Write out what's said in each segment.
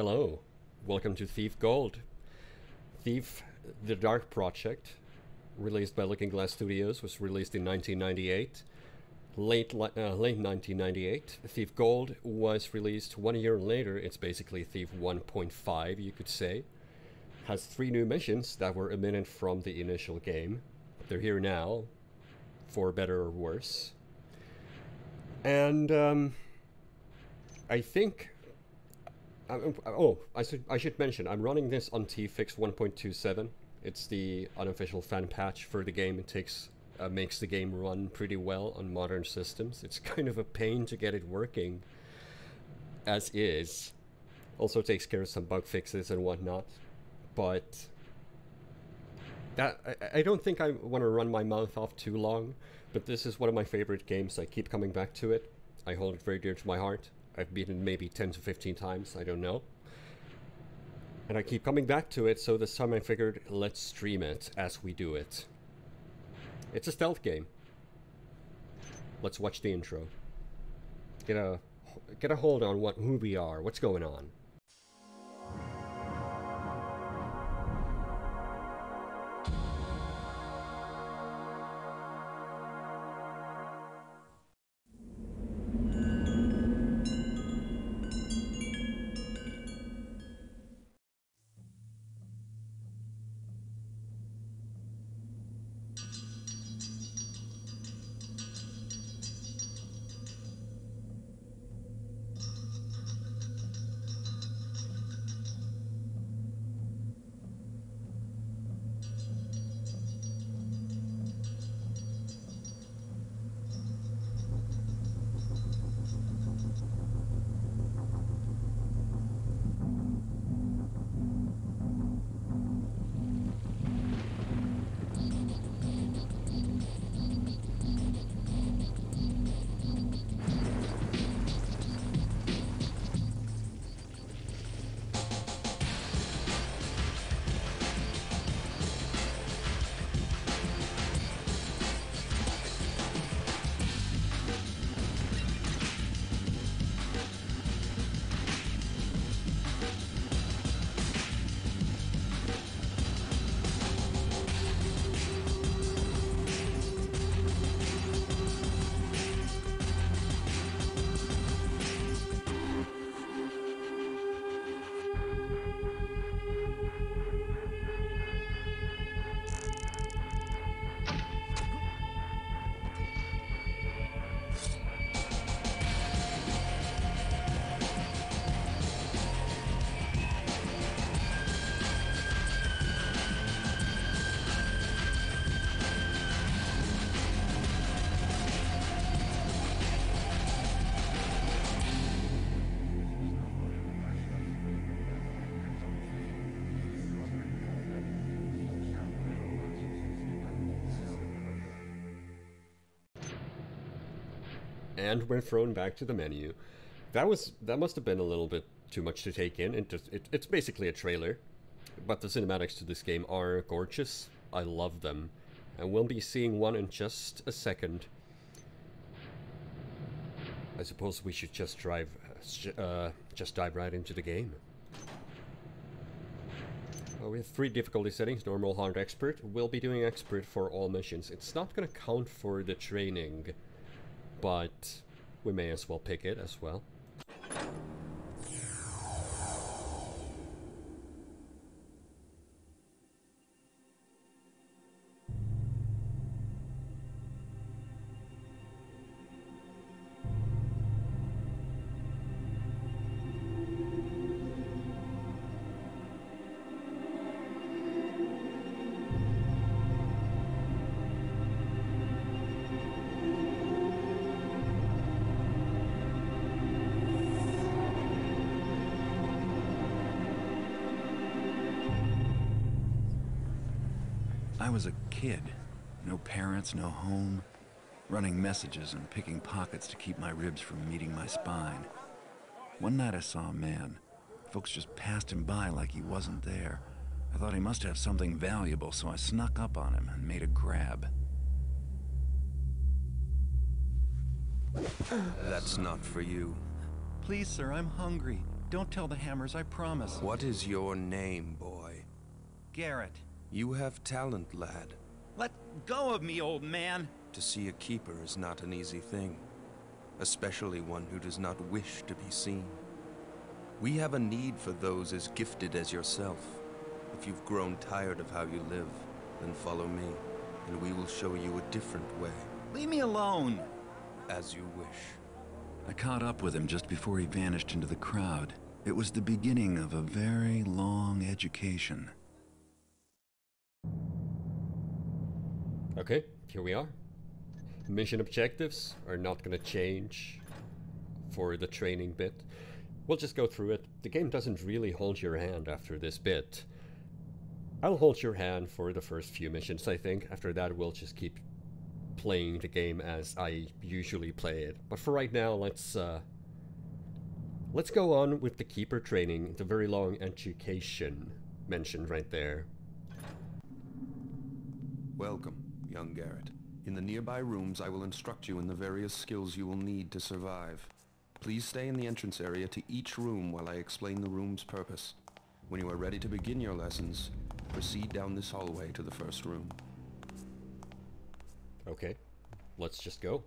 Hello, welcome to Thief Gold. Thief the Dark Project, released by Looking Glass Studios, was released in 1998. Late 1998. Thief Gold was released 1 year later. It's basically Thief 1.5, you could say. Has 3 new missions that were omitted from the initial game. They're here now, for better or worse. And I think... I should mention, I'm running this on tfix 1.27. It's the unofficial fan patch for the game. It makes the game run pretty well on modern systems. It's kind of a pain to get it working as is. Also takes care of some bug fixes and whatnot. But I don't think I want to run my mouth off too long, but this is one of my favorite games. I keep coming back to it. I hold it very dear to my heart. I've beaten it maybe 10 to 15 times, I don't know. And I keep coming back to it, so this time I figured, let's stream it as we do it. It's a stealth game. Let's watch the intro. Get a hold on who we are, what's going on. And we're thrown back to the menu. That must have been a little bit too much to take in. It's basically a trailer, but the cinematics to this game are gorgeous. I love them, and we'll be seeing one in just a second. I suppose we should just dive right into the game. We have 3 difficulty settings: normal, hard, expert. We'll be doing expert for all missions. It's not going to count for the training, but we may as well pick it as well. I was a kid. No parents, no home. Running messages and picking pockets to keep my ribs from meeting my spine. One night I saw a man. Folks just passed him by like he wasn't there. I thought he must have something valuable, so I snuck up on him and made a grab. That's not for you. Please, sir, I'm hungry. Don't tell the Hammers, I promise. What is your name, boy? Garrett. You have talent, lad. Let go of me, old man. To see a keeper is not an easy thing, especially one who does not wish to be seen. We have a need for those as gifted as yourself. If you've grown tired of how you live, then follow me, and we will show you a different way. Leave me alone. As you wish. I caught up with him just before he vanished into the crowd. It was the beginning of a very long education. Okay, here we are. Mission objectives are not going to change for the training bit. We'll just go through it. The game doesn't really hold your hand after this bit. I'll hold your hand for the first few missions, I think. After that, we'll just keep playing the game as I usually play it. But for right now, let's go on with the keeper training, the very long education mentioned right there. Welcome, young Garrett. In the nearby rooms, I will instruct you in the various skills you will need to survive. Please stay in the entrance area to each room while I explain the room's purpose. When you are ready to begin your lessons, proceed down this hallway to the first room. Okay, let's just go.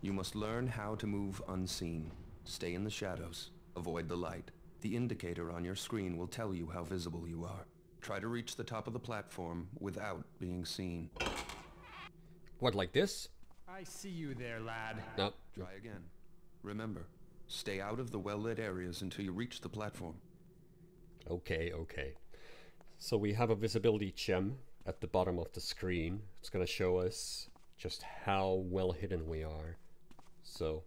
You must learn how to move unseen. Stay in the shadows. Avoid the light. The indicator on your screen will tell you how visible you are. Try to reach the top of the platform without being seen. What, like this? I see you there, lad. No. Try again. Remember, stay out of the well-lit areas until you reach the platform. Okay, okay. So we have a visibility gem at the bottom of the screen. It's gonna show us just how well hidden we are. So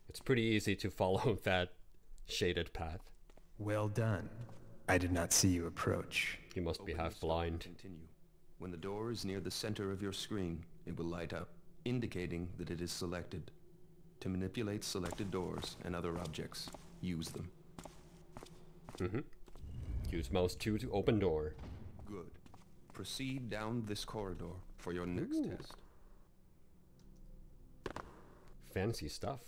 it's pretty easy to follow that shaded path. Well done. I did not see you approach. You must be Open half the store blind. and continue. When the door is near the center of your screen, it will light up, indicating that it is selected. To manipulate selected doors and other objects, use them. Use mouse 2 to open door. Good. Proceed down this corridor for your next Ooh. test. Fancy stuff.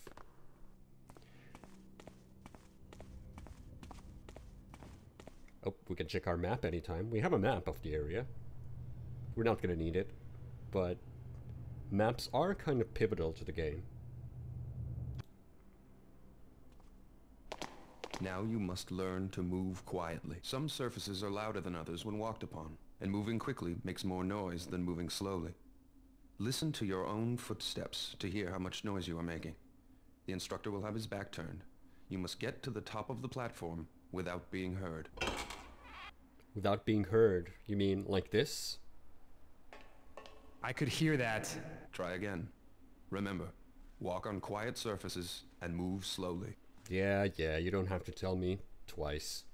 Oh, we can check our map anytime. We have a map of the area. We're not gonna need it, but maps are kind of pivotal to the game. Now you must learn to move quietly. Some surfaces are louder than others when walked upon, and moving quickly makes more noise than moving slowly. Listen to your own footsteps to hear how much noise you are making. The instructor will have his back turned. You must get to the top of the platform without being heard. Without being heard, you mean like this? I could hear that. Try again. Remember, walk on quiet surfaces and move slowly. Yeah, you don't have to tell me twice.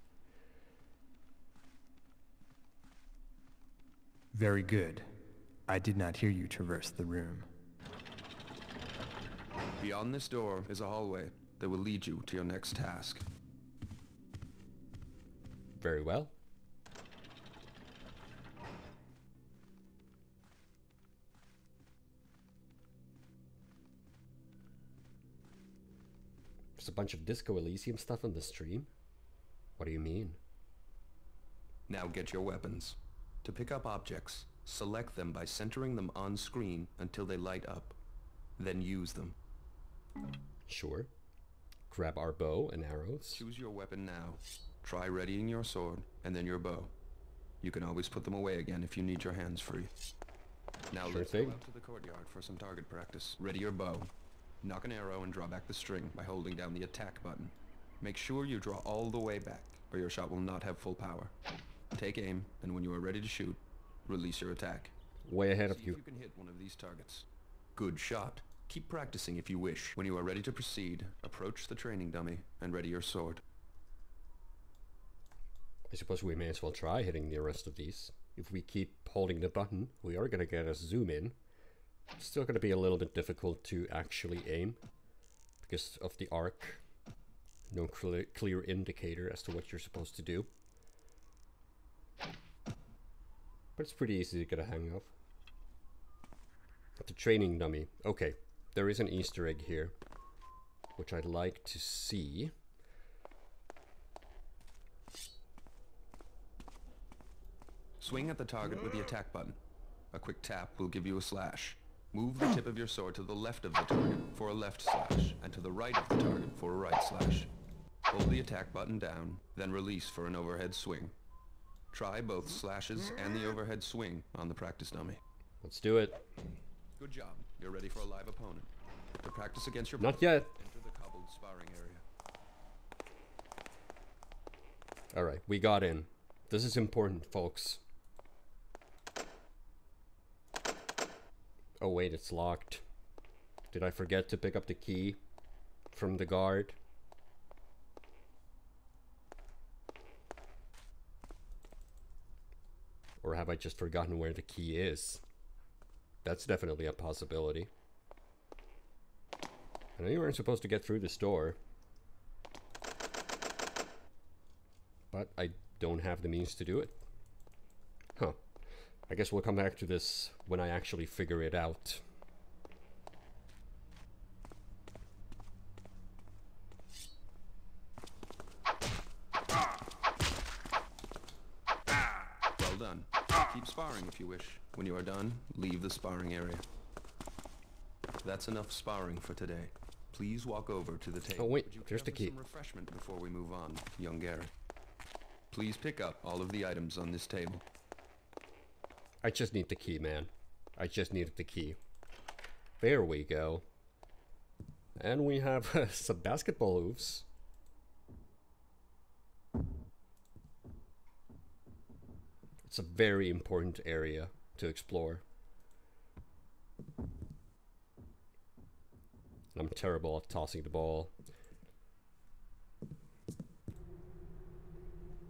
Very good. I did not hear you traverse the room. Beyond this door is a hallway that will lead you to your next task. Very well. There's a bunch of Disco Elysium stuff on the stream? What do you mean? Now get your weapons. To pick up objects, select them by centering them on screen until they light up. Then use them. Sure. Grab our bow and arrows. Choose your weapon now. Try readying your sword and then your bow. You can always put them away again if you need your hands free. Now Sure let's thing. go out to the courtyard for some target practice. Ready your bow. Knock an arrow and draw back the string by holding down the attack button. Make sure you draw all the way back, or your shot will not have full power. Take aim, and when you are ready to shoot, release your attack. Way ahead of See you. if you can hit one of these targets. Good shot. Keep practicing if you wish. When you are ready to proceed, approach the training dummy and ready your sword. I suppose we may as well try hitting the rest of these. If we keep holding the button, we are gonna get a zoom in. It's still gonna be a little bit difficult to actually aim because of the arc. No clear indicator as to what you're supposed to do. But it's pretty easy to get a hang of. The training dummy. Okay, there is an Easter egg here, which I'd like to see. Swing at the target with the attack button. A quick tap will give you a slash. Move the tip of your sword to the left of the target for a left slash, and to the right of the target for a right slash. Hold the attack button down, then release for an overhead swing. Try both slashes and the overhead swing on the practice dummy. Let's do it. Good job. You're ready for a live opponent. To practice against your Not yet. enter the cobbled sparring area. Alright, we got in. This is important, folks. Oh wait, it's locked. Did I forget to pick up the key from the guard? Or have I just forgotten where the key is? That's definitely a possibility. I know you weren't supposed to get through this door, but I don't have the means to do it. Huh. I guess we'll come back to this when I actually figure it out. Well done. Keep sparring if you wish. When you are done, leave the sparring area. That's enough sparring for today. Please walk over to the table. Oh wait, Would you there's care the for key. some refreshment before we move on, young Gary? Please pick up all of the items on this table. I just need the key, man. I just needed the key. There we go. And we have some basketball hoops. It's a very important area to explore. I'm terrible at tossing the ball.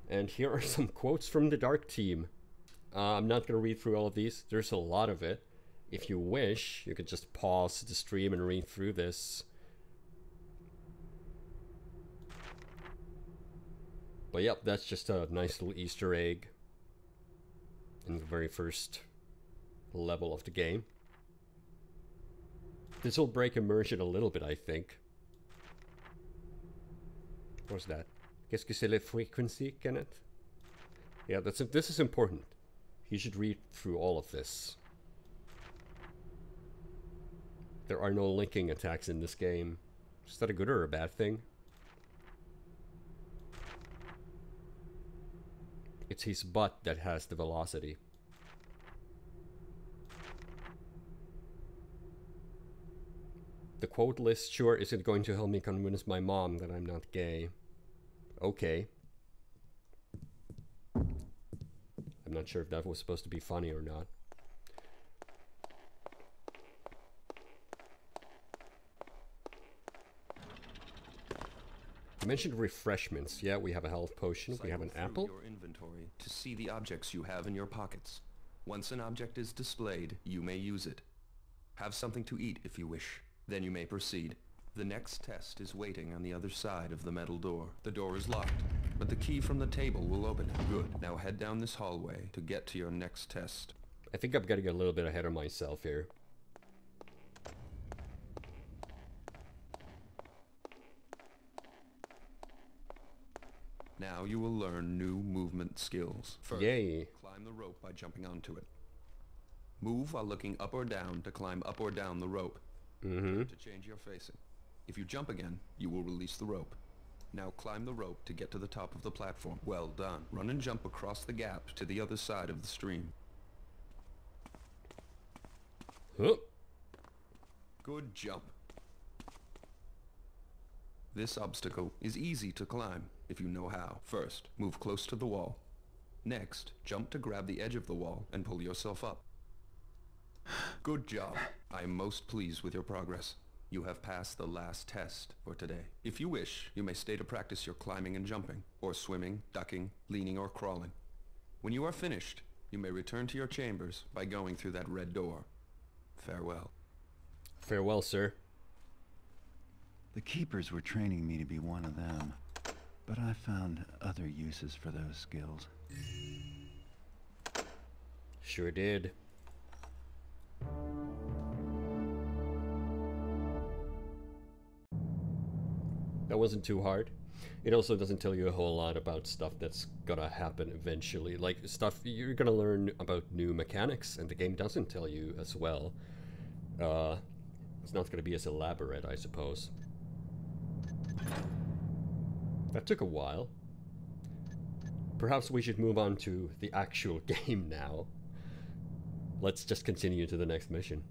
And here are some quotes from the Dark Team. I'm not going to read through all of these. There's a lot of it. If you wish, you could just pause the stream and read through this. But yep, that's just a nice little Easter egg in the very first level of the game. This will break immersion a little bit, I think. What's that? Qu'est-ce que c'est la frequency, Kenneth? Yeah, this is important. You should read through all of this. There are no linking attacks in this game. Is that a good or a bad thing? It's his butt that has the velocity. The quote list sure isn't going to help me convince my mom that I'm not gay. Okay. I'm not sure if that was supposed to be funny or not. You mentioned refreshments. Yeah, we have a health potion. We have an apple. Your inventory to see the objects you have in your pockets. Once an object is displayed, you may use it. Have something to eat if you wish. Then you may proceed. The next test is waiting on the other side of the metal door. The door is locked, but the key from the table will open it. Good. Now head down this hallway to get to your next test. I think I'm getting a little bit ahead of myself here. Now you will learn new movement skills. First, Yay. climb the rope by jumping onto it. Move while looking up or down to climb up or down the rope. To change your facing. If you jump again, you will release the rope. Now climb the rope to get to the top of the platform. Well done. Run and jump across the gap to the other side of the stream. Huh. Good jump. This obstacle is easy to climb if you know how. First, move close to the wall. Next, jump to grab the edge of the wall and pull yourself up. Good job. I am most pleased with your progress. You have passed the last test for today. If you wish, you may stay to practice your climbing and jumping, or swimming, ducking, leaning, or crawling. When you are finished, you may return to your chambers by going through that red door. Farewell. Farewell, sir. The keepers were training me to be one of them, but I found other uses for those skills. Sure did. That wasn't too hard. It also doesn't tell you a whole lot about stuff that's gonna happen eventually. Like, stuff you're gonna learn about new mechanics, and the game doesn't tell you as well. It's not gonna be as elaborate, I suppose. That took a while. Perhaps we should move on to the actual game now. Let's just continue to the next mission.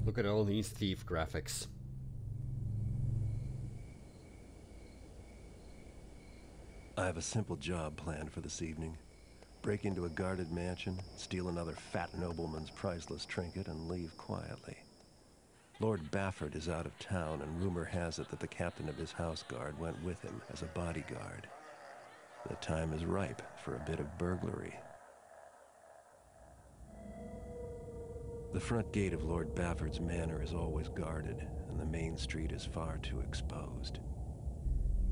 Look at all these thief graphics. I have a simple job planned for this evening. Break into a guarded mansion, steal another fat nobleman's priceless trinket, and leave quietly. Lord Bafford is out of town, and rumor has it that the captain of his house guard went with him as a bodyguard. The time is ripe for a bit of burglary. The front gate of Lord Bafford's manor is always guarded, and the main street is far too exposed.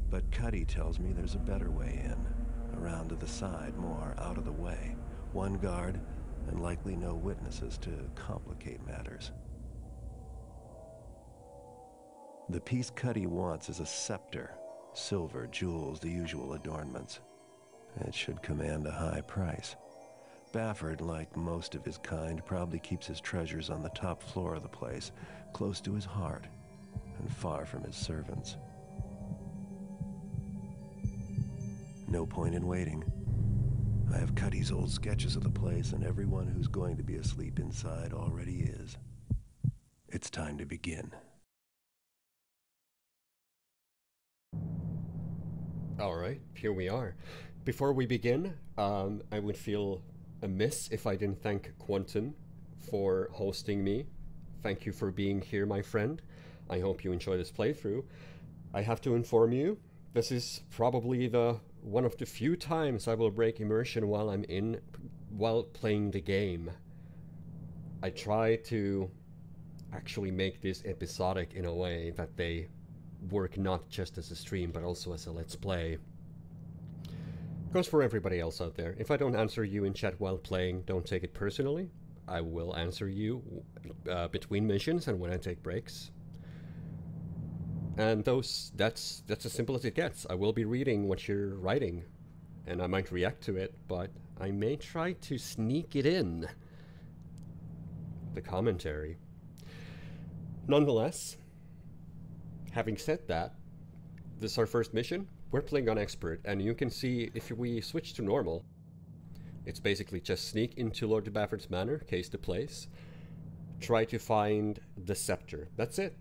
But Cuddy tells me there's a better way in, around to the side, more out of the way. One guard, and likely no witnesses to complicate matters. The piece Cuddy wants is a scepter. Silver, jewels, the usual adornments. It should command a high price. Bafford, like most of his kind, probably keeps his treasures on the top floor of the place, close to his heart, and far from his servants. No point in waiting. I have Cuddy's old sketches of the place, and everyone who's going to be asleep inside already is. It's time to begin. Alright, here we are. Before we begin, I would feel amiss if I didn't thank Quantum for hosting me. Thank you for being here, my friend. I hope you enjoy this playthrough. I have to inform you, this is probably one of the few times I will break immersion while playing the game. I try to actually make this episodic in a way that they work not just as a stream but also as a let's play. Goes for everybody else out there. If I don't answer you in chat while playing, don't take it personally. I will answer you between missions and when I take breaks. And that's as simple as it gets. I will be reading what you're writing, and I might react to it, but I may try to sneak it in the commentary. Nonetheless, having said that, this is our first mission. We're playing on Expert, and you can see if we switch to normal, it's basically just sneak into Lord Bafford's Manor, case to place, try to find the scepter. That's it.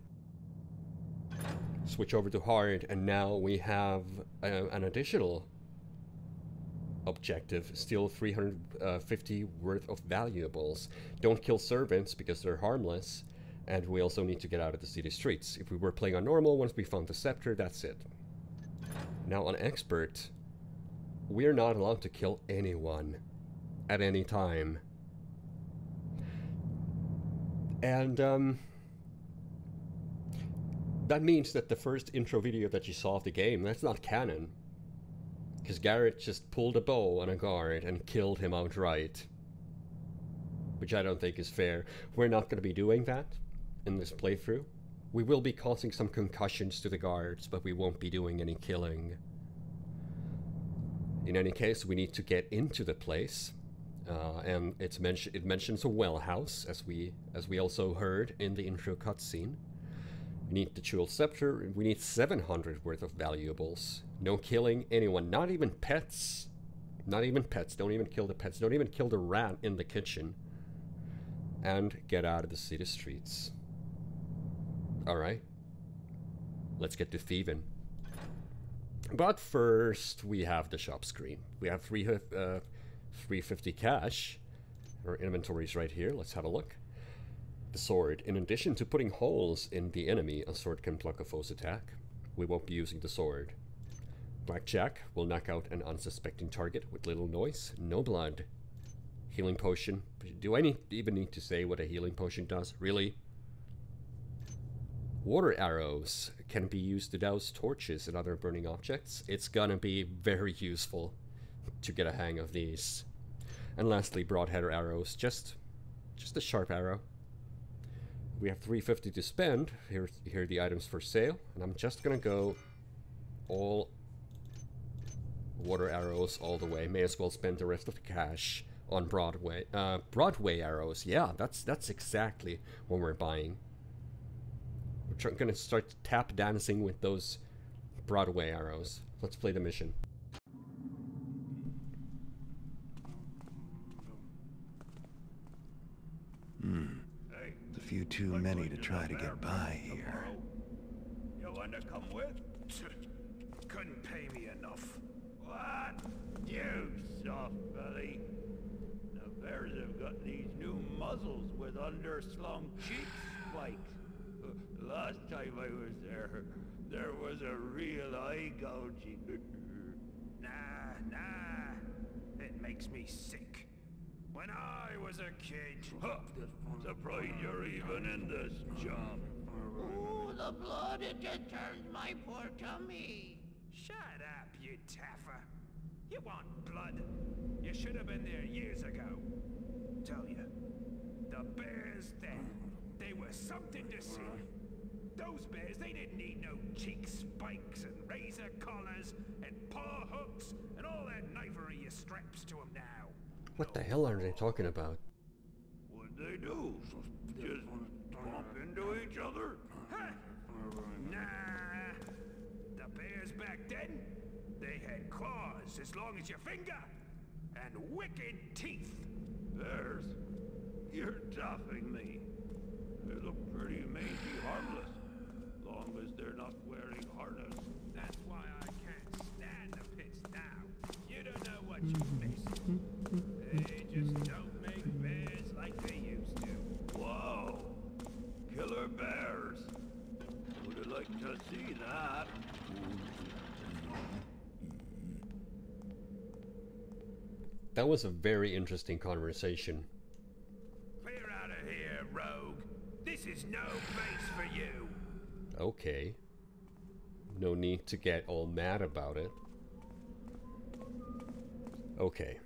Switch over to hard, and now we have an additional objective, steal 350 worth of valuables. Don't kill servants because they're harmless, and we also need to get out of the city streets. If we were playing on normal, once we found the scepter, that's it. Now on Expert, we're not allowed to kill anyone at any time. And that means that the first intro video that you saw of the game, that's not canon. Because Garrett just pulled a bow on a guard and killed him outright. Which I don't think is fair. We're not going to be doing that in this playthrough. We will be causing some concussions to the guards, but we won't be doing any killing. In any case, we need to get into the place, and it mentions a well house, as we also heard in the intro cutscene. We need the jewel scepter. We need 700 worth of valuables. No killing anyone, not even pets. Not even pets. Don't even kill the pets. Don't even kill the rat in the kitchen. And get out of the city streets. Alright. Let's get to thieving. But first, we have the shop screen. We have 350 cash. Our inventory's right here. Let's have a look. The sword. In addition to putting holes in the enemy, a sword can block a foe's attack. We won't be using the sword. Blackjack will knock out an unsuspecting target with little noise, no blood. Healing potion. Do I even need to say what a healing potion does? Really? Water arrows can be used to douse torches and other burning objects. It's gonna be very useful to get a hang of these. And lastly, broadhead arrows. Just a sharp arrow. We have 350 to spend. Here are the items for sale. And I'm just gonna go all water arrows all the way. May as well spend the rest of the cash on Broadway arrows. Yeah, that's exactly what we're buying. We're gonna start tap dancing with those Broadway arrows. Let's play the mission. A few too many to try to get by here. You want to come with? Couldn't pay me enough. What? You soft belly. The bears have got these new muzzles with underslung cheek spikes. Last time I was there was a real eye gouging. Nah. It makes me sick. When I was a kid... Huh. Surprised you're even in this job. Ooh, the blood, it just turns my poor tummy. Shut up, you taffer. You want blood? You should have been there years ago. Tell you, the bears then, they were something to see. Those bears, they didn't need no cheek spikes and razor collars and paw hooks and all that knifery you straps to them now. What the hell are they talking about? What'd they do? Just bump into each other? Huh? Nah. The bears back then, they had claws as long as your finger and wicked teeth. Bears? You're toughing me. They look pretty mangy harmless, long as they're not wearing harness. That's why I can't stand the pits now. You don't know what you missed. They just don't make bears like they used to. Whoa! Killer bears! Would have liked to see that. That was a very interesting conversation. Clear out of here, rogue. This is no place for you. Okay. No need to get all mad about it. Okay.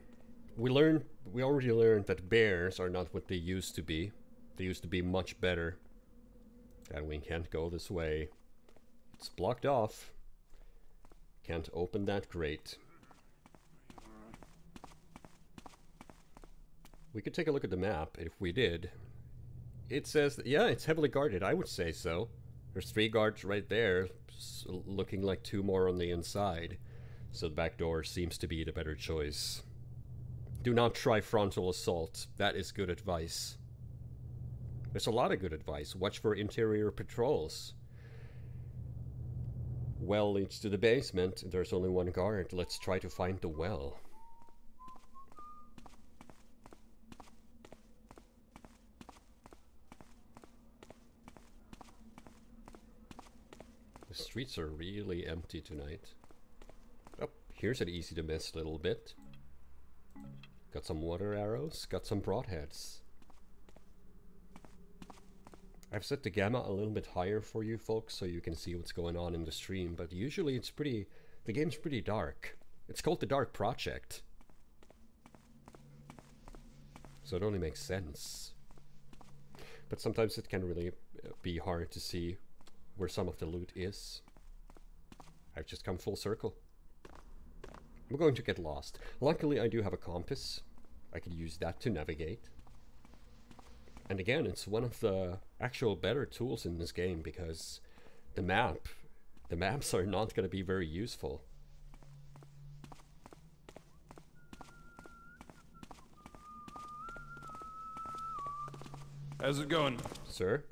We already learned that bears are not what they used to be. They used to be much better. And we can't go this way. It's blocked off. Can't open that grate. We could take a look at the map. If we did, it says that, yeah, it's heavily guarded. I would say so. There's 3 guards right there, looking like 2 more on the inside. So the back door seems to be the better choice. Do not try frontal assault. That is good advice. There's a lot of good advice. Watch for interior patrols. Well leads to the basement. There's only 1 guard. Let's try to find the well. The streets are really empty tonight. Oh, here's an easy to miss little bit. Got some water arrows, got some broadheads. I've set the gamma a little bit higher for you folks so you can see what's going on in the stream, but usually the game's pretty dark. It's called the Dark Project. So it only makes sense. But sometimes it can really be hard to see where some of the loot is. I've just come full circle. I'm going to get lost. Luckily, I do have a compass. I could use that to navigate. And again, it's one of the actual better tools in this game because the maps are not going to be very useful. How's it going? Sir?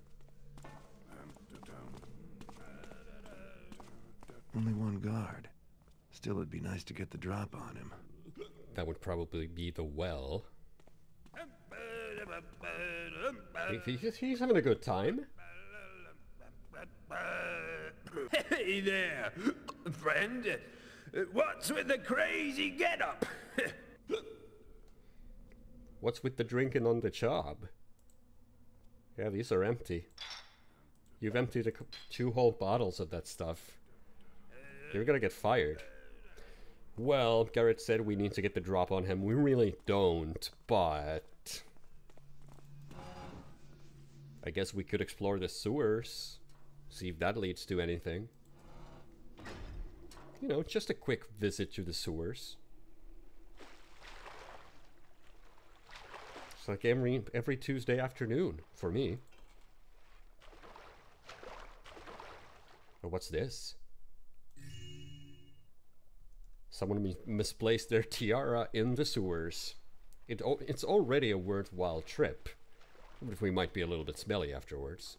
Only one guard. Still, it'd be nice to get the drop on him. That would probably be the well. He's having a good time. Hey there, friend. What's with the crazy getup? What's with the drinking on the job? Yeah, these are empty. You've emptied 2 whole bottles of that stuff. You're gonna get fired. Well, Garrett said we need to get the drop on him. We really don't, but... I guess we could explore the sewers. See if that leads to anything. You know, just a quick visit to the sewers. It's like every Tuesday afternoon for me. Oh, what's this? Someone misplaced their tiara in the sewers. It's already a worthwhile trip. But we might be a little bit smelly afterwards.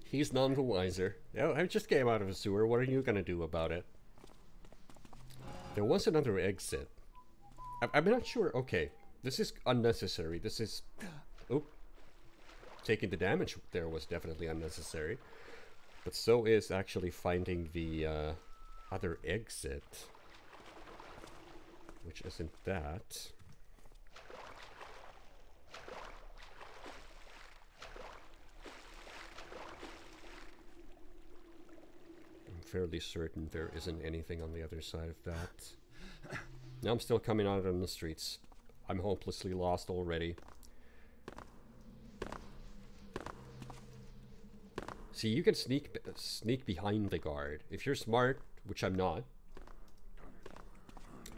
He's none the wiser. Oh, I just came out of a sewer. What are you gonna do about it? There was another exit. I'm not sure. Okay, this is unnecessary. This is... Oop. Taking the damage there was definitely unnecessary. But so is actually finding the other exit. Which isn't that. I'm fairly certain there isn't anything on the other side of that. Now I'm still coming out on the streets. I'm hopelessly lost already. See, you can sneak behind the guard. If you're smart, which I'm not,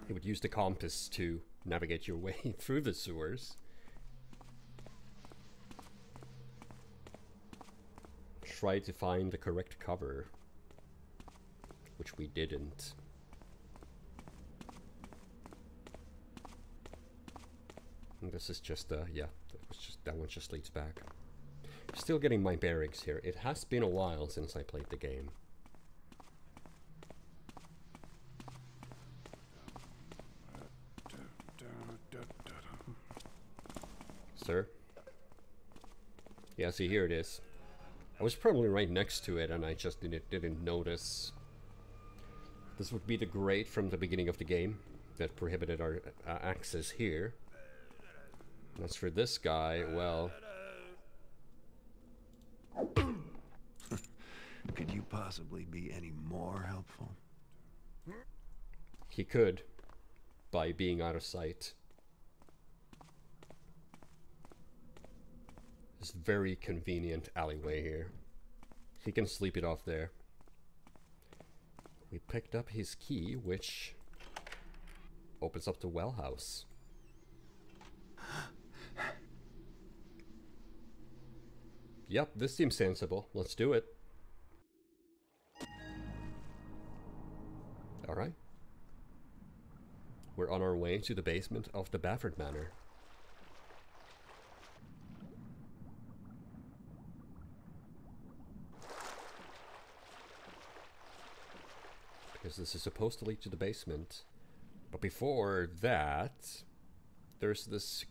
you would use the compass to navigate your way through the sewers. Try to find the correct cover, which we didn't. And this is just yeah, that one just leads back. Still getting my bearings here. It has been a while since I played the game. Sir? Yeah, see, here it is. I was probably right next to it and I just didn't notice. This would be the grate from the beginning of the game that prohibited our access here. And as for this guy, well... Could you possibly be any more helpful? He could, by being out of sight. This very convenient alleyway here. He can sleep it off there. We picked up his key, which opens up the well house. Yep, this seems sensible. Let's do it. Alright. We're on our way to the basement of the Bafford Manor. Because this is supposed to lead to the basement. But before that, there's this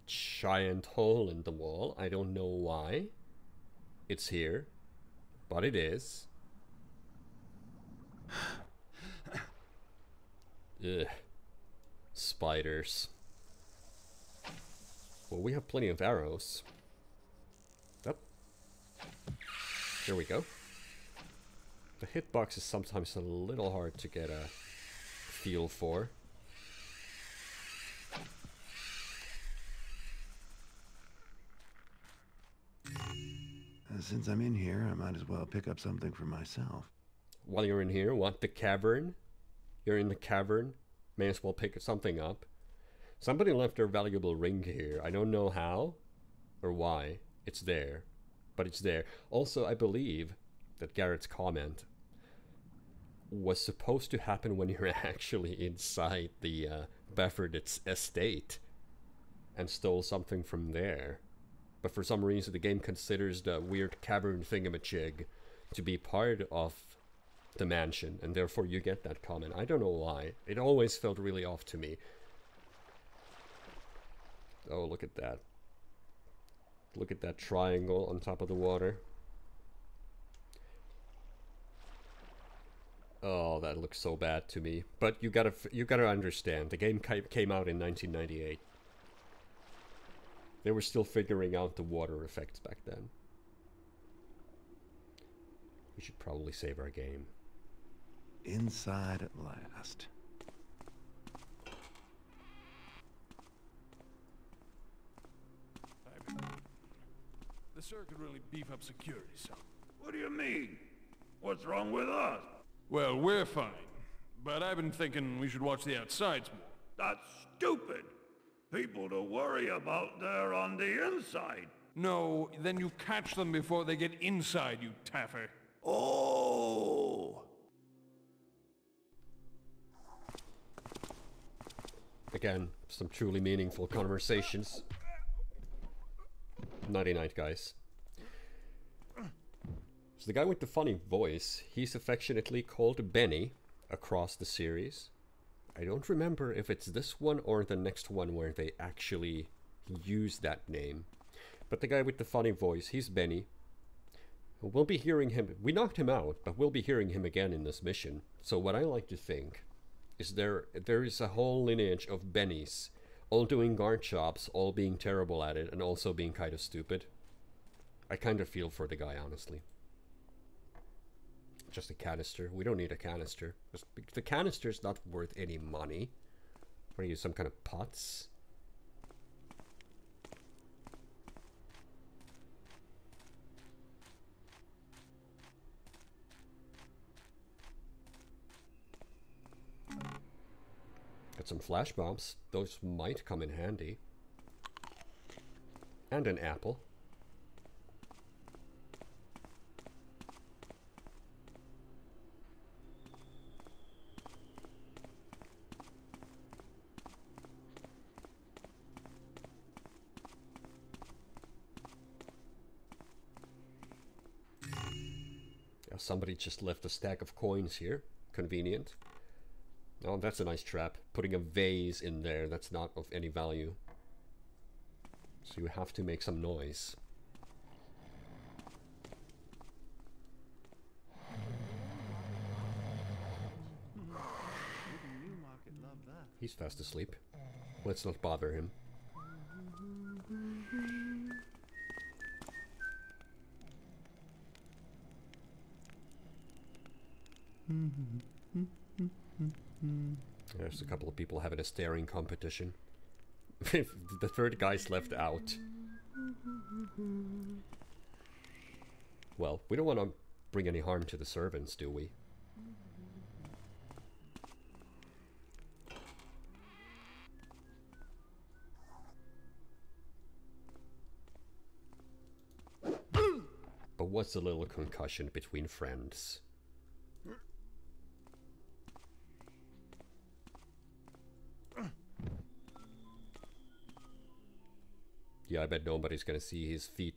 giant hole in the wall. I don't know why it's here, but it is. Ugh. Spiders. Well, we have plenty of arrows. Up. There we go. The hitbox is sometimes a little hard to get a feel for. Since I'm in here, I might as well pick up something for myself. While you're in here, what? The cavern? You're in the cavern? May as well pick something up. Somebody left their valuable ring here. I don't know how or why. It's there. But it's there. Also, I believe that Garrett's comment was supposed to happen when you're actually inside the Bafford's estate and stole something from there. But for some reason the game considers the weird cavern thingamajig to be part of the mansion, and therefore you get that comment. I don't know why. It always felt really off to me. Oh, look at that. Look at that triangle on top of the water. Oh, that looks so bad to me. But you gotta understand, the game came out in 1998. They were still figuring out the water effects back then. We should probably save our game. Inside at last. The sir could really beef up security some. What do you mean? What's wrong with us? Well, we're fine. But I've been thinking we should watch the outsides more. That's stupid. People to worry about there on the inside. No, then you catch them before they get inside, you taffer. Oh! Again, some truly meaningful conversations. Nighty night, guys. So the guy with the funny voice, he's affectionately called Benny across the series. I don't remember if it's this one or the next one where they actually use that name. But the guy with the funny voice, he's Benny. We'll be hearing him. We knocked him out, but we'll be hearing him again in this mission. So what I like to think is there is a whole lineage of Bennies, all doing guard jobs, all being terrible at it, and also being kind of stupid. I kind of feel for the guy, honestly. Just a canister. We don't need a canister. The canister's not worth any money. What are you, some kind of pots? Got some flash bombs. Those might come in handy. And an apple. Somebody just left a stack of coins here. Convenient. Oh, that's a nice trap. Putting a vase in there that's not of any value. So you have to make some noise. He's fast asleep. Let's not bother him. There's a couple of people having a staring competition. The third guy's left out. Well, we don't want to bring any harm to the servants, do we? But what's a little concussion between friends? Yeah, I bet nobody's gonna see his feet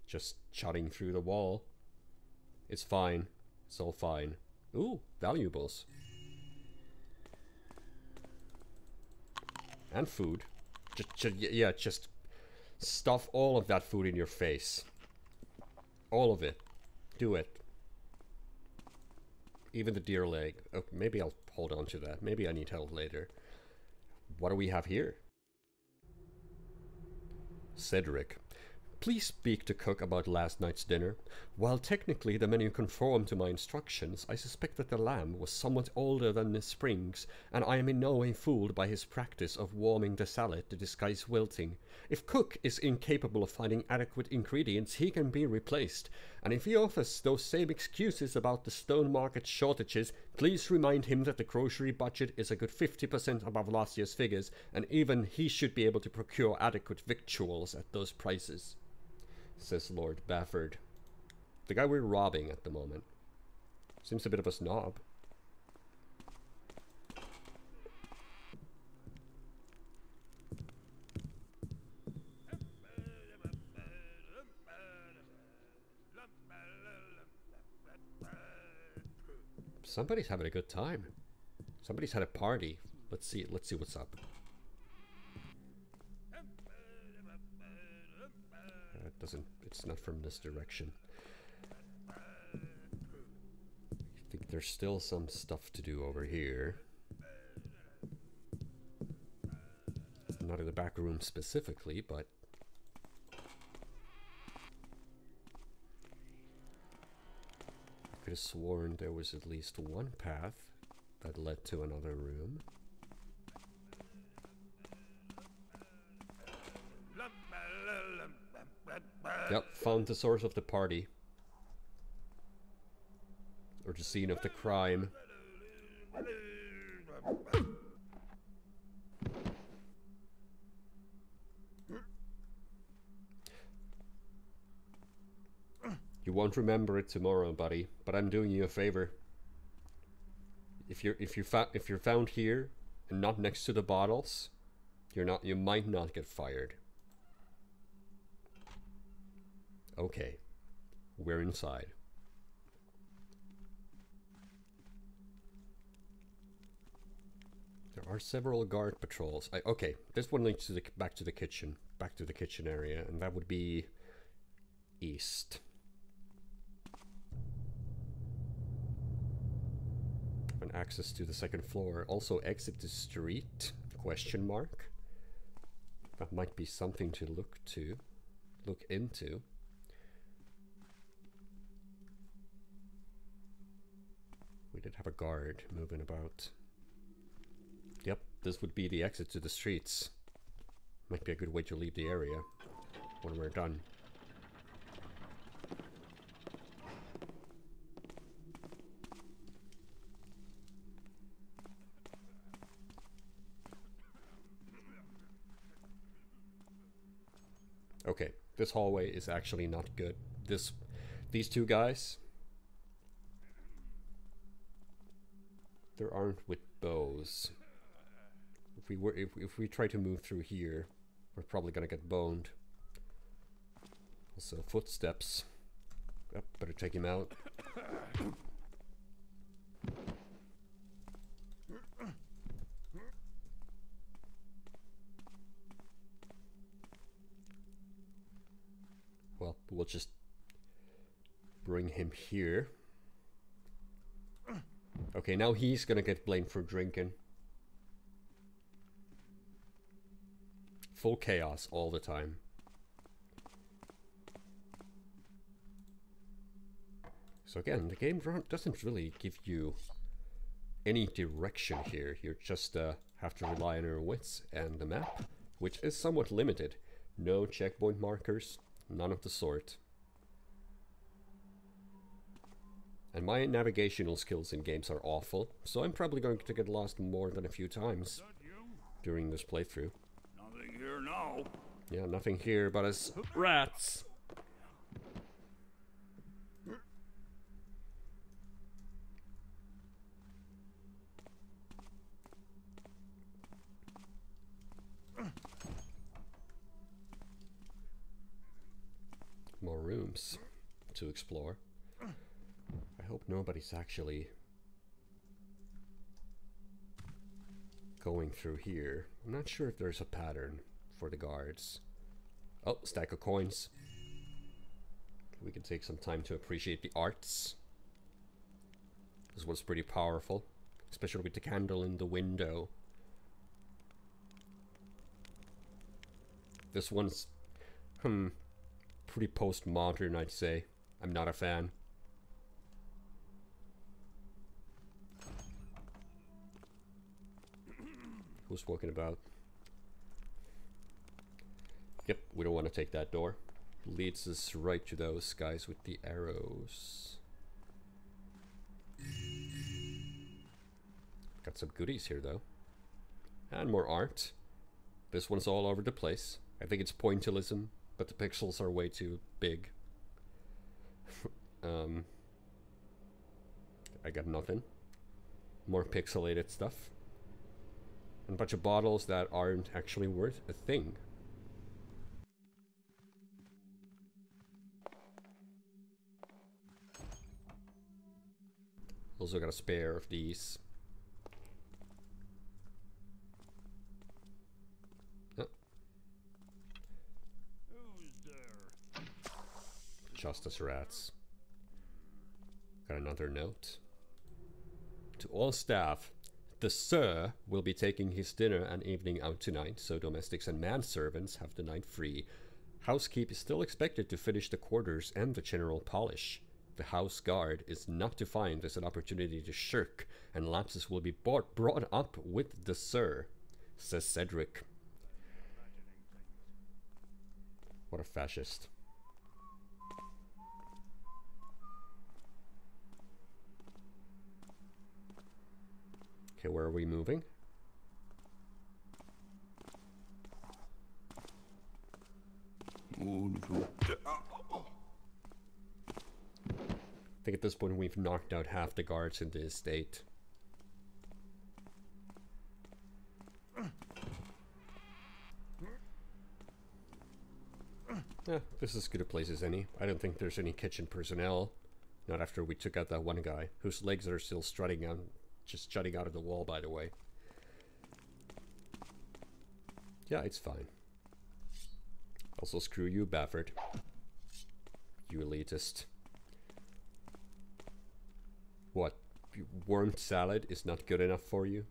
just jutting through the wall. It's fine. It's all fine. Ooh, valuables. And food. Just stuff all of that food in your face. All of it. Do it. Even the deer leg. Oh, maybe I'll hold on to that. Maybe I need help later. What do we have here? Cedric. Please speak to cook about last night's dinner. While technically the menu conformed to my instructions, I suspect that the lamb was somewhat older than Miss Springs, and I am in no way fooled by his practice of warming the salad to disguise wilting. If cook is incapable of finding adequate ingredients, he can be replaced, and if he offers those same excuses about the stone market shortages, please remind him that the grocery budget is a good 50% above last year's figures, and even he should be able to procure adequate victuals at those prices. Says Lord Bafford. The guy we're robbing at the moment. Seems a bit of a snob. Somebody's having a good time. Somebody's had a party. Let's see what's up. It's not from this direction. I think there's still some stuff to do over here. Not in the back room specifically, but I could have sworn there was at least one path that led to another room. Yep, found the source of the party. Or the scene of the crime. You won't remember it tomorrow, buddy, but I'm doing you a favor. If you're found here and not next to the bottles, you might not get fired. Okay, we're inside. There are several guard patrols. Okay, this one leads to back to the kitchen area, and that would be east. And access to the second floor. Also exit the street? Question mark. That might be something to look into. We did have a guard moving about. Yep, this would be the exit to the streets. Might be a good way to leave the area when we're done. Okay, this hallway is actually not good. These two guys, they aren't with bows. If we try to move through here, we're probably gonna get boned. Also, footsteps. Yep, better take him out. Well, we'll just bring him here. Okay, now he's gonna get blamed for drinking. Full chaos all the time. So again, the game doesn't really give you any direction here. You just have to rely on your wits and the map, which is somewhat limited. No checkpoint markers, none of the sort. And my navigational skills in games are awful, so I'm probably going to get lost more than a few times during this playthrough. Nothing here now. Yeah, nothing here but as rats. More rooms to explore. I hope nobody's actually going through here. I'm not sure if there's a pattern for the guards. Oh, stack of coins. We can take some time to appreciate the arts. This one's pretty powerful, especially with the candle in the window. This one's pretty postmodern, I'd say. I'm not a fan. Who's walking about? Yep, we don't want to take that door. Leads us right to those guys with the arrows. Got some goodies here though. And more art. This one's all over the place. I think it's pointillism, but the pixels are way too big. I got nothing. More pixelated stuff. And a bunch of bottles that aren't actually worth a thing. Also got a spare of these. Oh. Who's there? Justice rats. Got another note. To all staff, the Sir will be taking his dinner and evening out tonight, so domestics and manservants have the night free. Housekeep is still expected to finish the quarters and the general polish. The house guard is not to find this an opportunity to shirk, and lapses will be brought up with the Sir, says Cedric. What a fascist. Okay, where are we moving? I think at this point we've knocked out half the guards in the estate. Yeah, this is as good a place as any. I don't think there's any kitchen personnel. Not after we took out that one guy, whose legs are still strutting out, just jutting out of the wall, by the way. Yeah, it's fine. Also, screw you, Bafford. You elitist. What? Worm salad is not good enough for you?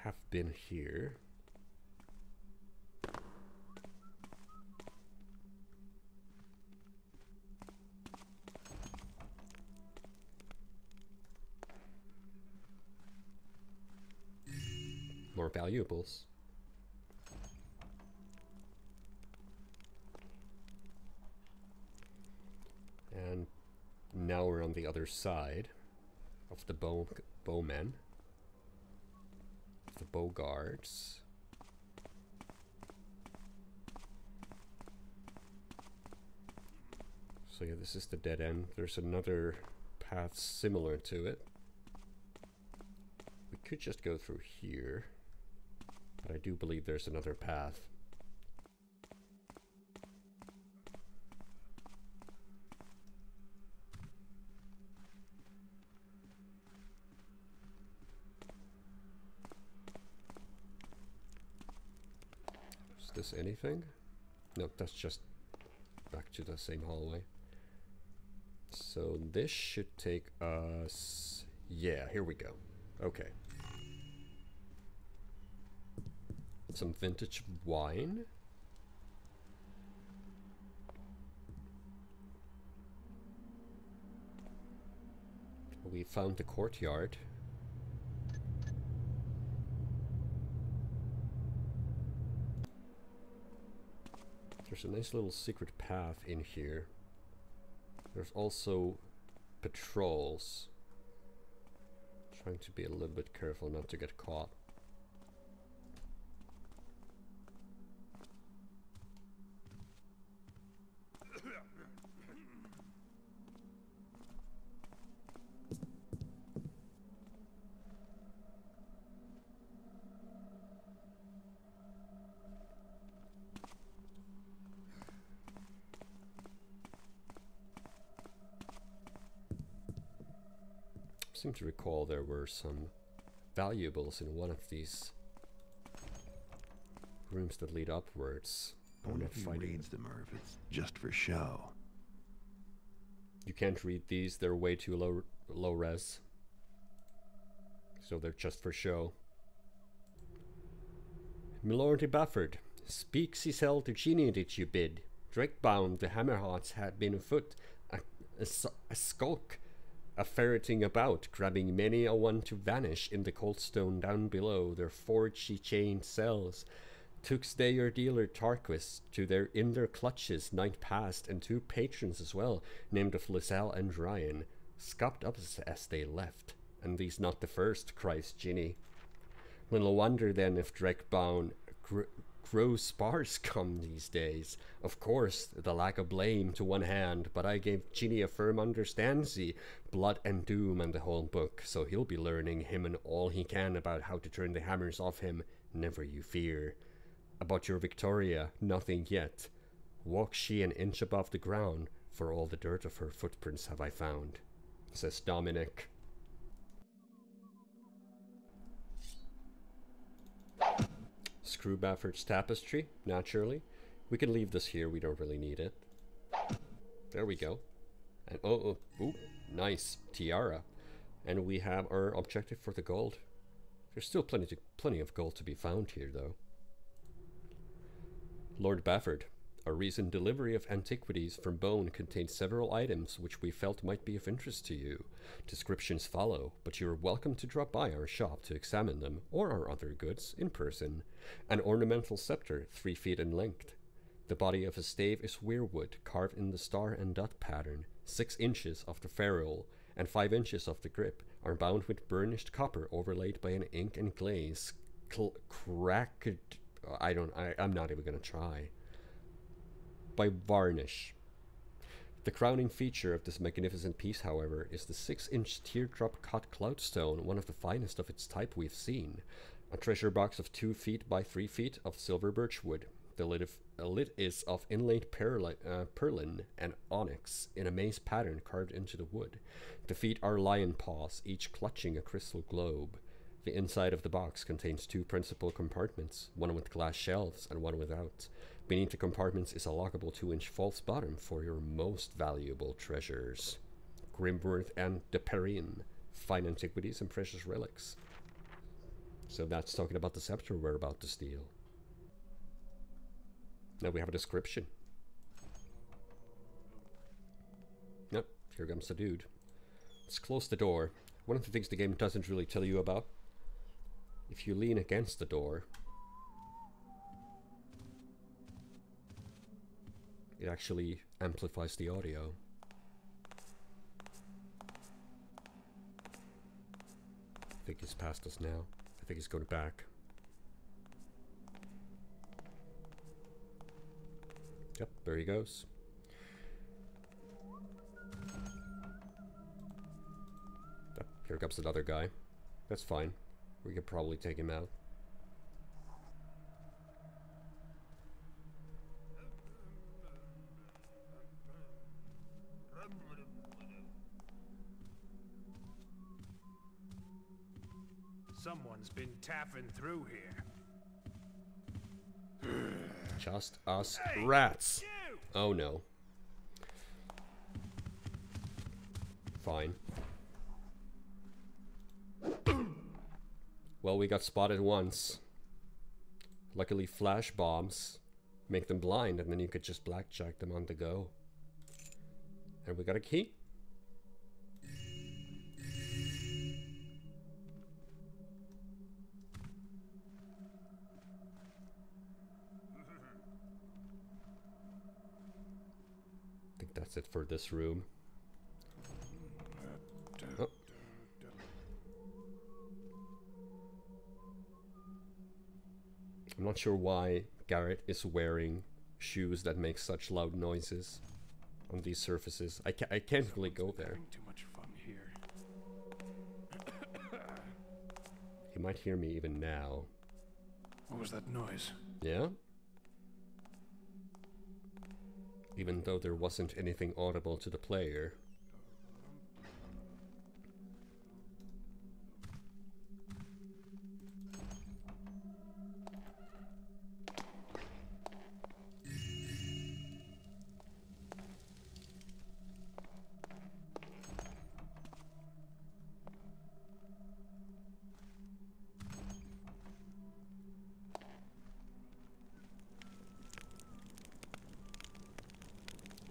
Have been here. More valuables. And now we're on the other side of the bowmen, the bow guards. So yeah, this is the dead end. There's another path similar to it. We could just go through here, but I do believe there's another path. Is this anything? No, that's just back to the same hallway. So this should take us... Yeah, here we go. Okay. Some vintage wine. We found the courtyard. There's a nice little secret path in here. There's also patrols. Trying to be a little bit careful not to get caught. I seem to recall there were some valuables in one of these rooms that lead upwards. I wonder if he reads them or if it's just for show. You can't read these, they're way too low res. So they're just for show. Milordy Bafford, speaks his hell to Genie did you bid. Drakebound the Hammerhearts had been afoot, a skulk, a ferreting about, grabbing many a one to vanish in the cold stone down below their forgy chained cells. Took stayer dealer Tarquis to in their clutches night past, and two patrons as well, named of Lizelle and Ryan, scupped up as they left. And these not the first, cries Ginny. Little wonder then if Drakebound grow sparse come these days. Of course, the lack of blame to one hand, but I gave Ginny a firm understanding, blood and doom and the whole book, so he'll be learning him and all he can about how to turn the hammers off him, never you fear. About your Victoria, nothing yet. Walks she an inch above the ground, For all the dirt of her footprints have I found, says Dominic. Screw Bafford's tapestry, naturally. We can leave this here, we don't really need it. There we go. And ooh, nice tiara. And we have our objective for the gold. There's still plenty of gold to be found here, though. Lord Bafford, our recent delivery of antiquities from Bone contained several items which we felt might be of interest to you. Descriptions follow, but you are welcome to drop by our shop to examine them, or our other goods, in person. An ornamental scepter, 3 feet in length. The body of a stave is weirwood, carved in the star and dot pattern. 6 inches of the ferrule and 5 inches of the grip are bound with burnished copper overlaid by an ink and glaze I'm not even gonna try. By varnish. The crowning feature of this magnificent piece, however, is the 6-inch teardrop cut cloudstone, one of the finest of its type we've seen. A treasure box of 2 feet by 3 feet of silver birchwood. The lid is of inlaid purlin and onyx in a maze pattern carved into the wood. The feet are lion paws, each clutching a crystal globe. The inside of the box contains 2 principal compartments, one with glass shelves and one without. Beneath the compartments is a lockable 2-inch false bottom for your most valuable treasures. Grimworth and De Perrine, fine antiquities and precious relics. So that's talking about the scepter we're about to steal. Now we have a description. Yep, here comes the dude. Let's close the door. One of the things the game doesn't really tell you about. If you lean against the door, it actually amplifies the audio. I think he's past us now. I think he's going back. Yep, there he goes. Yep, here comes another guy. That's fine. We could probably take him out. Someone's been taffing through here. Just us Hey, rats. you! Oh no. Fine. Well, we got spotted once. Luckily, flash bombs make them blind, and then you could just blackjack them on the go. And we got a key. I think that's it for this room. Oh. I'm not sure why Garrett is wearing shoes that make such loud noises on these surfaces. I can't really go there. Too much fun here. He might hear me even now. What was that noise? Yeah? Even though there wasn't anything audible to the player.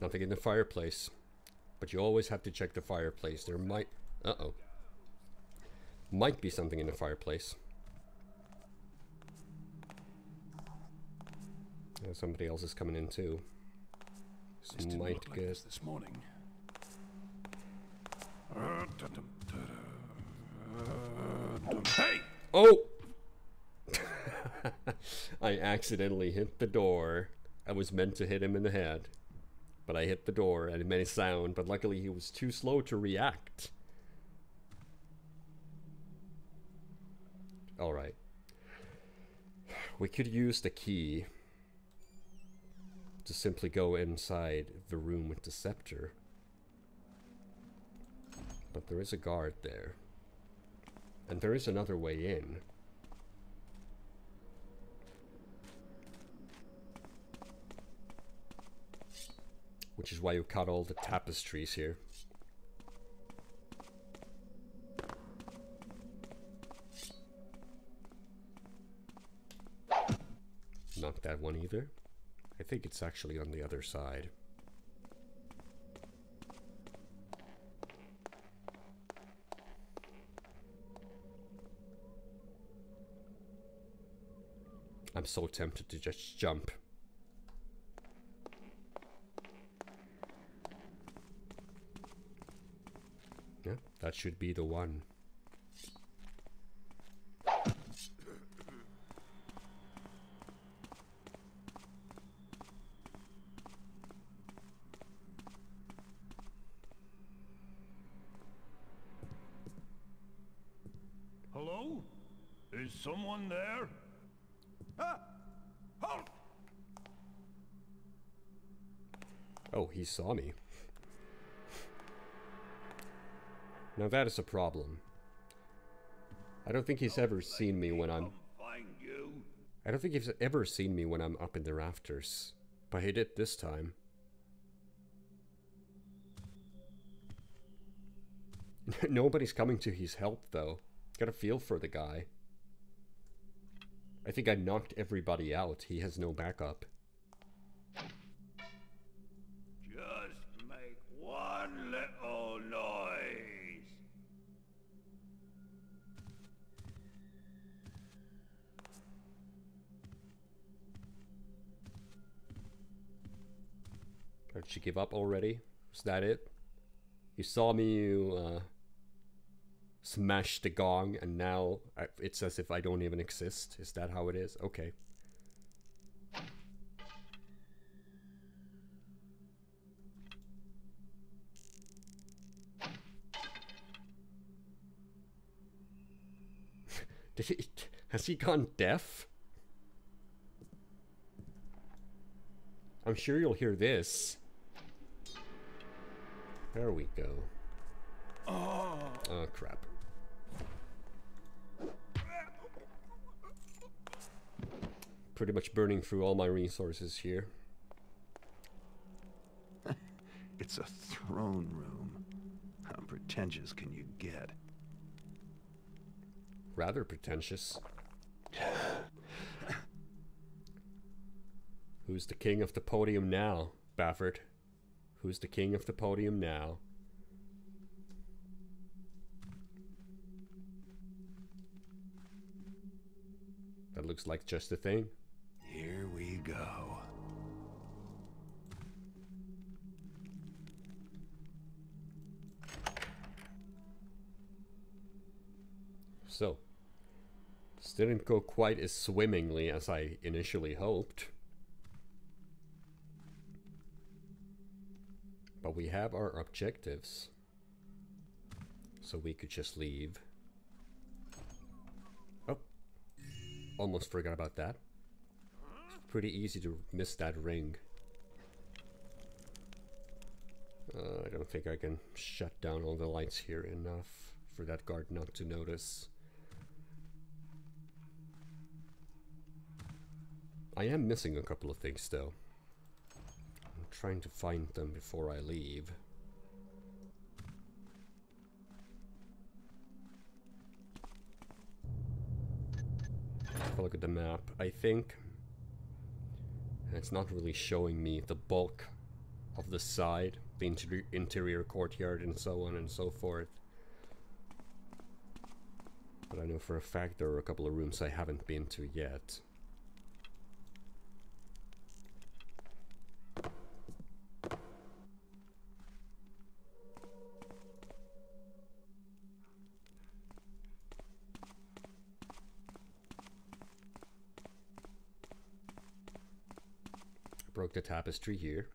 Nothing in the fireplace. But you always have to check the fireplace. There might... Uh-oh. Might be something in the fireplace. Somebody else is coming in too. This didn't might look like get... this morning. Hey! Oh! I accidentally hit the door. I was meant to hit him in the head. But I hit the door and it made a sound, but luckily he was too slow to react. Alright. We could use the key to to simply go inside the room with the scepter. But there is a guard there. And there is another way in. Which is why you cut all the tapestries here. Not that one either. I think it's actually on the other side. I'm so tempted to just jump. Yeah, that should be the one. Hello? Is someone there? Ah! Halt! Oh, he saw me. Now that is a problem. I don't think he's ever seen me when I'm... Find you. I don't think he's ever seen me when I'm up in the rafters. But he did this time. Nobody's coming to his help, though. Got a feel for the guy. I think I knocked everybody out. He has no backup. Just make one little noise. Did she give up already? Was that it? You saw me smash the gong, and now it's as if I don't even exist. Is that how it is? Okay. Has he gone deaf? I'm sure you'll hear this. There we go. Oh, crap. Pretty much burning through all my resources here. It's a throne room. How pretentious can you get? Rather pretentious. Who's the king of the podium now, Bafford? Who's the king of the podium now? That looks like just the thing. Here we go. So, this didn't go quite as swimmingly as I initially hoped. But we have our objectives. So we could just leave. Oh. Almost forgot about that. It's pretty easy to miss that ring. I don't think I can shut down all the lights here enough for that guard not to notice. I am missing a couple of things though. I'm trying to find them before I leave. Have a look at the map. I think it's not really showing me the bulk of the side, the interior courtyard and so on and so forth. But I know for a fact there are a couple of rooms I haven't been to yet. Broke the tapestry here.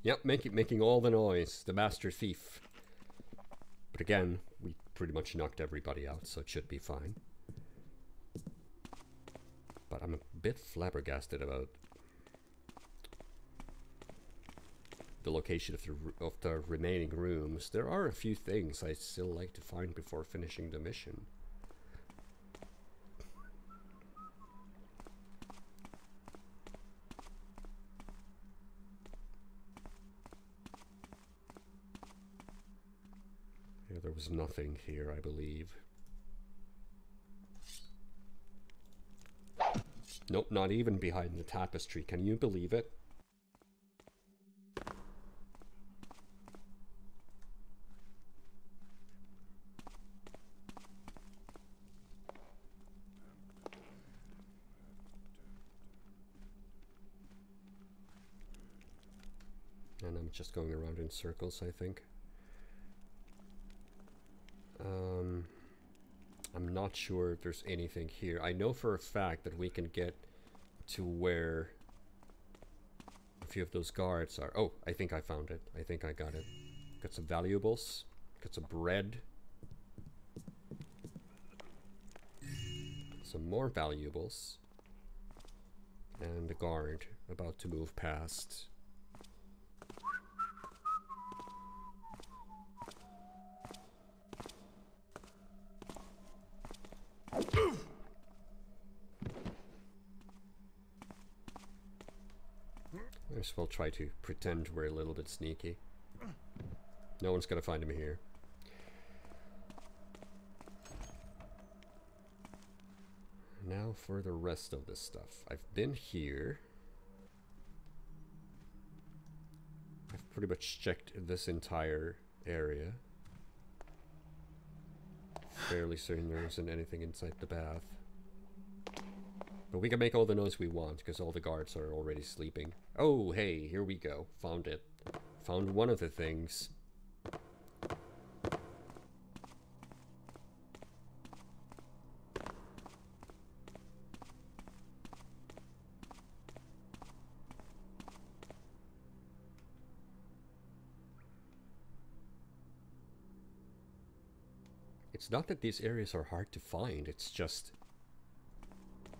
Yep, making all the noise. The master thief. But again, we pretty much knocked everybody out, so it should be fine. But I'm a bit flabbergasted about the location of the remaining rooms. There are a few things I'd still like to find before finishing the mission. Yeah, there was nothing here, I believe. Nope, not even behind the tapestry. Can you believe it? And I'm just going around in circles, I think. I'm not sure if there's anything here. I know for a fact that we can get to where a few of those guards are. Oh, I think I found it. I think I got it. Got some valuables. Got some bread. Some more valuables. And the guard about to move past. I guess we'll try to pretend we're a little bit sneaky. No one's gonna find him here. Now for the rest of this stuff. I've been here. I've pretty much checked this entire area. Fairly certain there isn't anything inside the bath. But we can make all the noise we want, because all the guards are already sleeping. Oh, hey, here we go. Found it. Found one of the things. It's not that these areas are hard to find, it's just...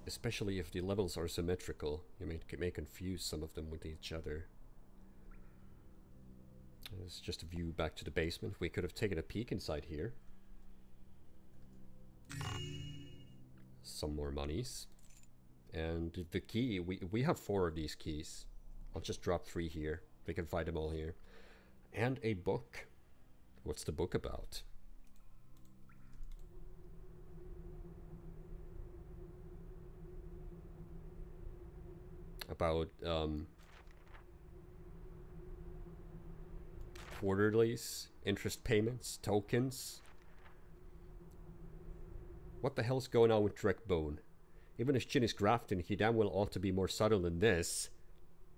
especially if the levels are symmetrical, you may confuse some of them with each other. It's just a view back to the basement. We could have taken a peek inside here. Some more monies. And the key, we have 4 of these keys. I'll just drop 3 here. We can find them all here. And a book. What's the book about? About quarterlies, interest payments, tokens. What the hell's going on with Dreckbone? Even if Chin is grafting, he damn well ought to be more subtle than this.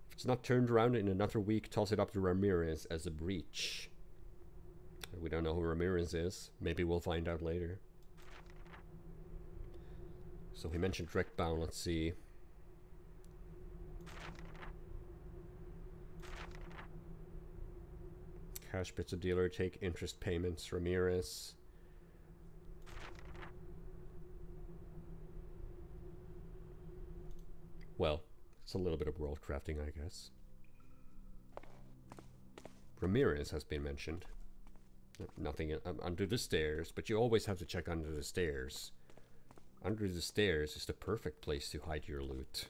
If it's not turned around in another week, toss it up to Ramirez as a breach. We don't know who Ramirez is. Maybe we'll find out later. So he mentioned Dreckbone, let's see. Cash pizza dealer, take interest payments, Ramirez. Well, it's a little bit of world crafting, I guess. Ramirez has been mentioned. Nothing under the stairs, but you always have to check under the stairs. Under the stairs is the perfect place to hide your loot.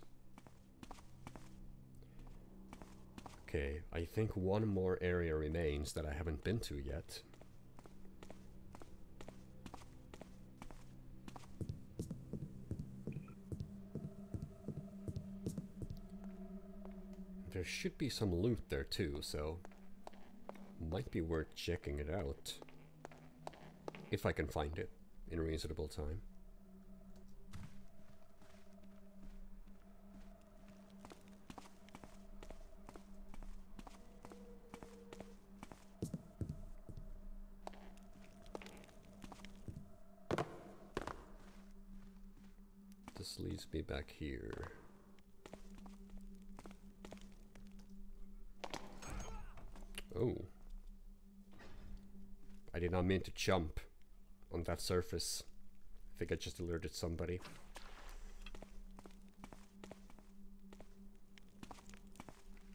Okay, I think one more area remains that I haven't been to yet. There should be some loot there too, so might be worth checking it out. If I can find it in a reasonable time. This leads me back here. Oh. I did not mean to jump on that surface. I think I just alerted somebody.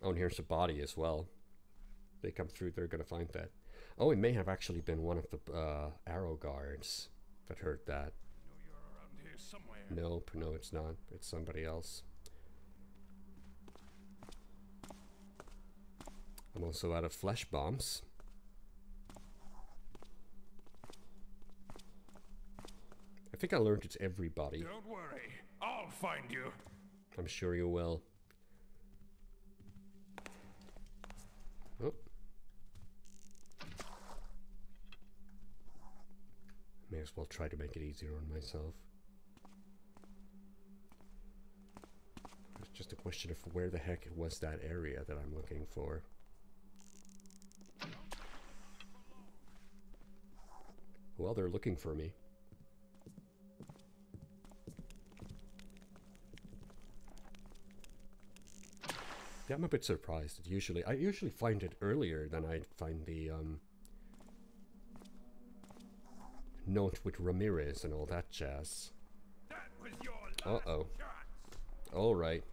Oh, and here's a body as well. They come through, they're gonna find that. Oh, it may have actually been one of the arrow guards that heard that. No, you're around here somewhere. Nope, no, it's not. It's somebody else. I'm also out of flesh bombs. I think I learned it's everybody. Don't worry, I'll find you. I'm sure you will. Oh. May as well try to make it easier on myself. It's just a question of where the heck was that area that I'm looking for. Well, they're looking for me. Yeah, I'm a bit surprised. I usually find it earlier than I find the note with Ramirez and all that jazz. That was your last Uh-oh. chance. Alright.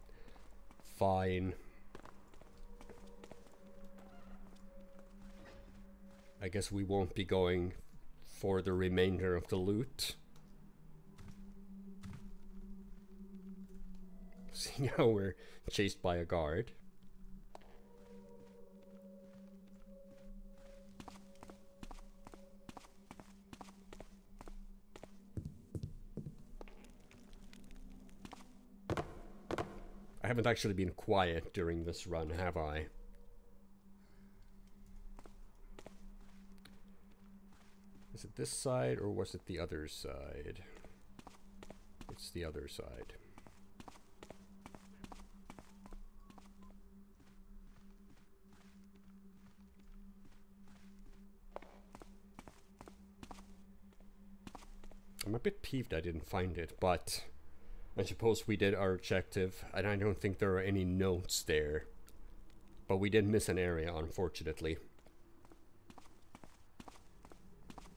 Fine. I guess we won't be going for the remainder of the loot. Seeing how we're chased by a guard. I haven't actually been quiet during this run, have I? Is it this side or was it the other side? It's the other side. I'm a bit peeved I didn't find it, but I suppose we did our objective, and I don't think there are any notes there. But we did miss an area, unfortunately.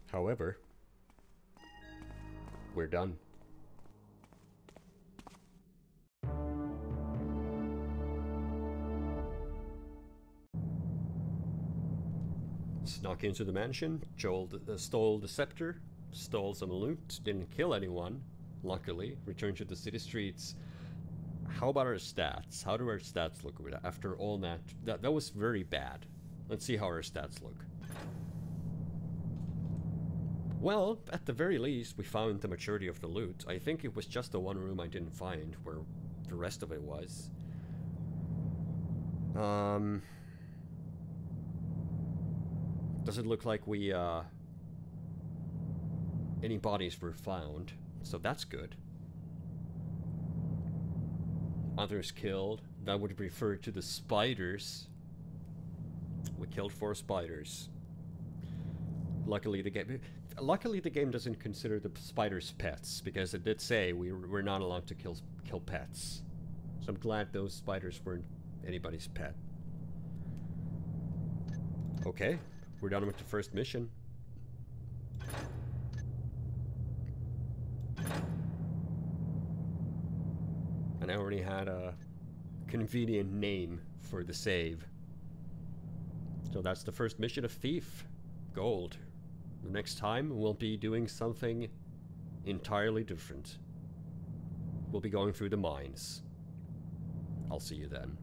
However, we're done. Snuck into the mansion, stole the scepter, stole some loot, didn't kill anyone, luckily, returned to the city streets. How about our stats? How do our stats look after all that? That was very bad. Let's see how our stats look. Well, at the very least, we found the majority of the loot. I think it was just the one room I didn't find, where the rest of it was. Doesn't look like we, any bodies were found, so that's good. Others killed. That would refer to the spiders. We killed 4 spiders. Luckily the game doesn't consider the spiders pets, because it did say we're not allowed to kill pets. So I'm glad those spiders weren't anybody's pet. Okay, we're done with the first mission. And I already had a convenient name for the save. So that's the first mission of Thief Gold. The next time we'll be doing something entirely different. We'll be going through the mines. I'll see you then.